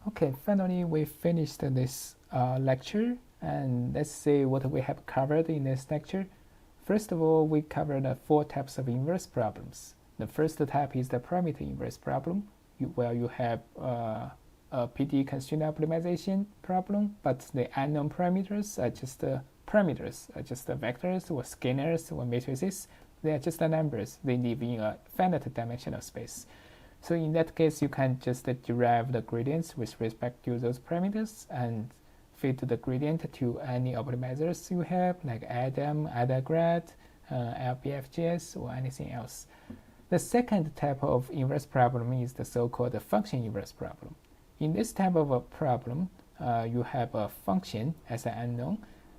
Okay, finally we finished this lecture, and let's see what we have covered in this lecture. First of all, we covered 4 types of inverse problems. The first type is the parameter inverse problem, where you have a PDE constraint optimization problem, but the unknown parameters are just parameters, are just vectors or scalars or matrices. They are just numbers. They live in a finite dimensional space. So in that case, you can just derive the gradients with respect to those parameters and fit the gradient to any optimizers you have, like Adam, AdaGrad, LPFGS, or anything else. The second type of inverse problem is the so-called function inverse problem. In this type of a problem, you have a function as an unknown,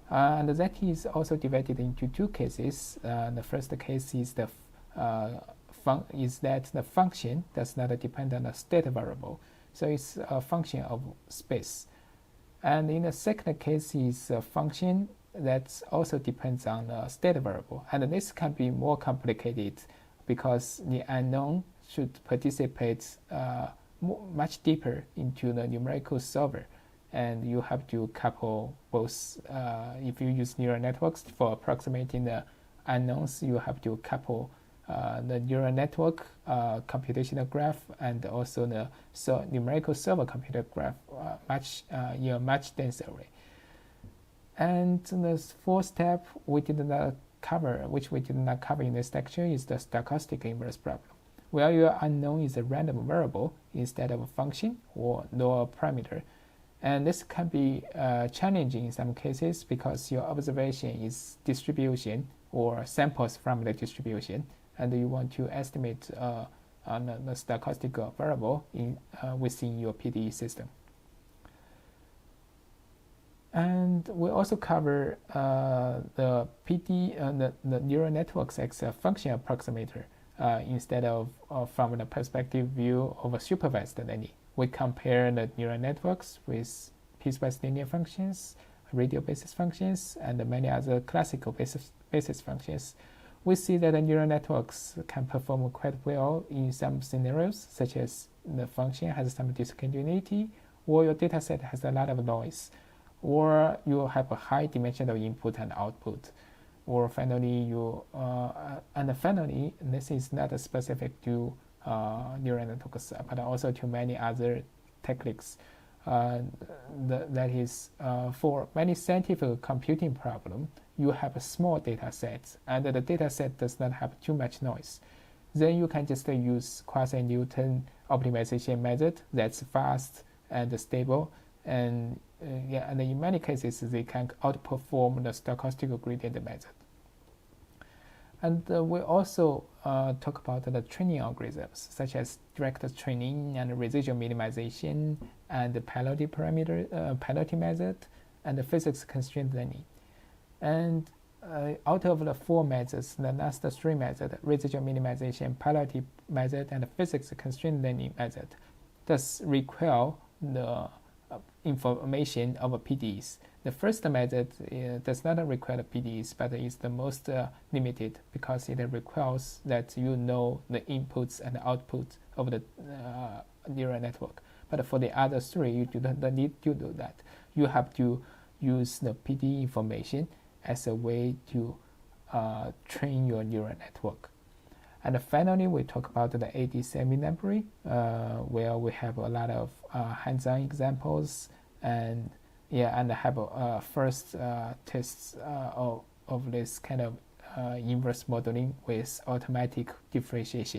and that is also divided into 2 cases. The first case is that the function does not depend on a state variable, so it's a function of space. And in the second case is a function that also depends on a state variable, and this can be more complicated because the unknown should participate much deeper into the numerical solver, and you have to couple both. If you use neural networks for approximating the unknowns, you have to couple the neural network computational graph and also the numerical solver computer graph in a much denser way. And the fourth step we did not cover, which we did not cover in this lecture, is the stochastic inverse problem, where your unknown is a random variable instead of a function or lower parameter. And this can be challenging in some cases because your observation is distribution or samples from the distribution, and you want to estimate on the stochastic variable within your PDE system. And we also cover the the neural networks as a function approximator instead of from the perspective view of a supervised learning. We compare the neural networks with piecewise linear functions, radial basis functions, and many other classical basis functions. We see that the neural networks can perform quite well in some scenarios, such as the function has some discontinuity, or your dataset has a lot of noise, or you have a high dimensional input and output, or finally finally, this is not specific to neural networks, but also to many other techniques. That is, for many scientific computing problems, you have a small data set, and the data set does not have too much noise. Then you can just use quasi-Newton optimization method that's fast and stable, and and in many cases they can outperform the stochastic gradient method. And we also talk about the training algorithms, such as direct training and residual minimization, and the penalty method, and the physics constraint learning. And out of the 4 methods, the last 3 methods, residual minimization, penalty method, and the physics constraint learning method, does require the information of PDEs. The first method does not require PDEs, but is the most limited because it requires that you know the inputs and outputs of the neural network. But for the other 3, you do not need to do that. You have to use the PDE information as a way to train your neural network. And finally, we talk about the AD semi-library, where we have a lot of hands-on examples and have first tests of this kind of inverse modeling with automatic differentiation.